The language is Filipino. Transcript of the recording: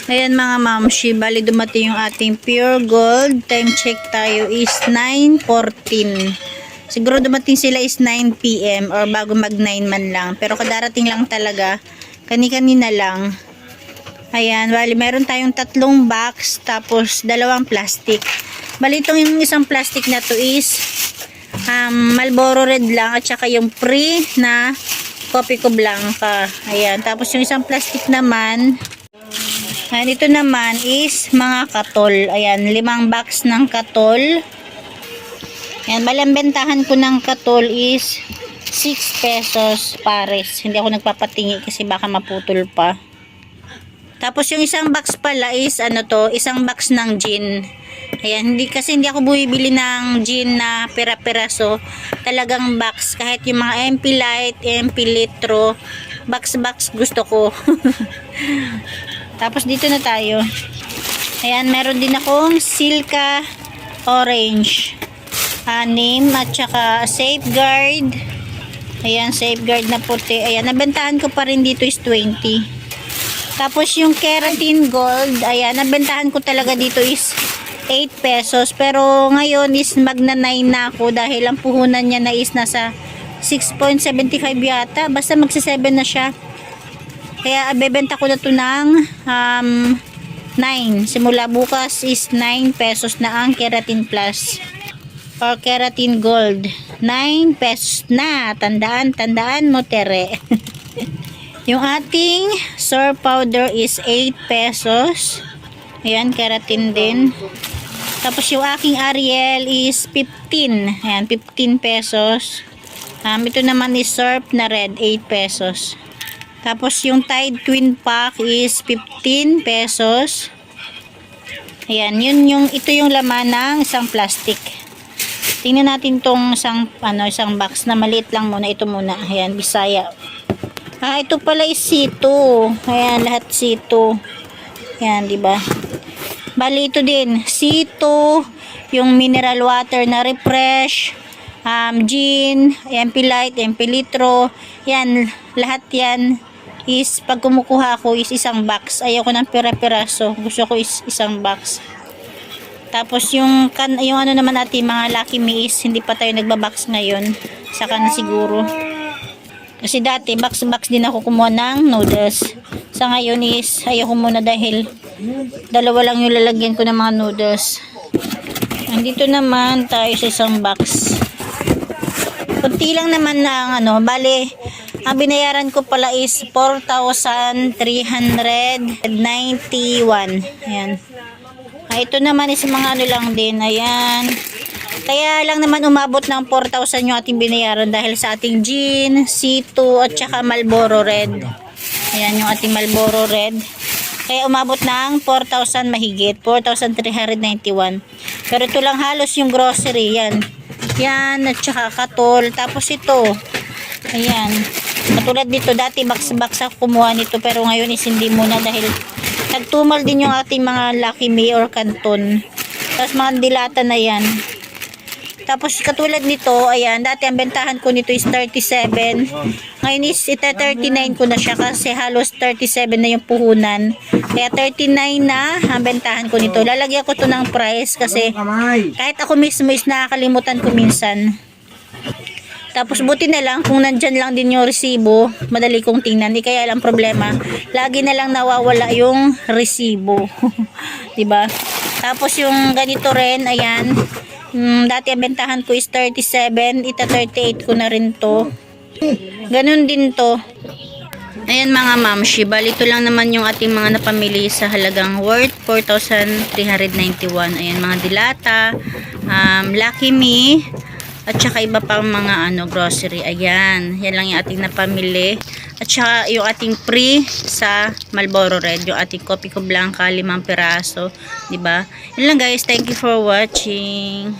Ayan mga mamshi, bali dumating yung ating pure gold. Time check tayo is 9:14. Siguro dumating sila is 9 PM or bago mag 9 man lang. Pero kadarating lang talaga. Kani-kanina lang. Ayan, bali meron tayong 3 box tapos 2 plastic. Bali itong yung isang plastic na to is Marlboro Red lang at saka yung pre na Copico Blanca. Ayan, tapos yung isang plastic naman, ayan, ito naman is mga katol. Ayan, 5 box ng katol. Ayan, bali ang bentahan ko ng katol is 6 pesos pares. Hindi ako nagpapatingi kasi baka maputol pa. Tapos yung isang box pala is ano to, isang box ng gin. Ayan, hindi ako bumibili ng gin na pera-peraso. Talagang box, kahit yung mga MP Light, MP Litro, box gusto ko. Tapos dito na tayo. Ayan, meron din akong Silka Orange. Name at saka Safeguard. Ayan, Safeguard na puti. Ayan, nabentahan ko pa rin dito is 20. Tapos yung Keratin Gold, ayan, nabentahan ko talaga dito is 8 pesos. Pero ngayon is magna 9 na ako dahil ang puhunan niya na is nasa 6.75 yata. Basta magsa 7 na siya. Kaya bebenta ko na to ng 9. Simula bukas is 9 pesos na ang Keratin Plus or Keratin Gold. 9 pesos na. Tandaan mo, tere. Yung ating Sur powder is 8 pesos. Ayan, Keratin din. Tapos yung aking Ariel is 15. Ayan, 15 pesos. Ito naman is Surf na red, 8 pesos. Tapos yung Tide Twin Pack is 15 pesos. Ayan, ito yung laman ng isang plastic. Tingnan natin tong isang box na maliit lang muna. Ito muna. Ayan, Bisaya. Ito pala is C2. Ayan, lahat C2. Ayan, di ba? Bali ito din, C2, yung mineral water na refresh, gin, MP Light, MP Litro, yan, lahat yan is pag kumukuha ako is isang box. Ayoko ng pera-peraso, gusto ko is isang box. Tapos yung ano naman natin mga Lucky Me is hindi pa tayo nagbabox ngayon, saka na siguro. Kasi dati box din ako kumuha ng noodles. Sa ngayon is ayoko muna dahil dalawa lang yung lalagyan ko ng mga noodles. Andito naman tayo sa isang box. Kunti lang naman na bale, ang binayaran ko pala is 4,391. Ayan. Ito naman is mga lang din. Ayan. Kaya lang naman umabot ng 4,000 yung ating binayaran dahil sa ating gin, C2 at saka Marlboro Red. Ayan yung ating Marlboro Red. Kaya umabot ng 4,000 mahigit, 4,391. Pero ito lang halos yung grocery, yan. Yan, at saka katol. Tapos ito, ayan. Katulad dito, dati box ako kumuha nito, pero ngayon is hindi muna dahil nagtumal din yung ating mga Lucky Me or Canton. Tapos mga dilata na yan. Tapos katulad nito, ayan, dati ang bentahan ko nito is 37. Ngayon is 39 ko na siya kasi halos 37 na yung puhunan. Kaya 39 na ang bentahan ko nito. Lalagyan ko to ng price kasi kahit ako mismo is nakakalimutan ko minsan. Tapos buti na lang kung nandyan lang din yung resibo, madali kong tingnan. Di kaya lang problema, lagi na lang nawawala yung resibo. Diba? Tapos yung ganito rin, ayan. Dati ang bentahan ko is 37, ita 38 ko na rin to. Ganun din to. Ayan mga mamshi, bali ito lang naman yung ating mga napamili sa halagang worth 4,391. Ayan mga dilata, Lucky Me, at saka iba pang mga grocery. Ayan, yan lang yung ating napamili. At saka yung ating free sa Marlboro Red, yung ating Copico Blanca, 5 piraso, diba? Yun lang guys, thank you for watching.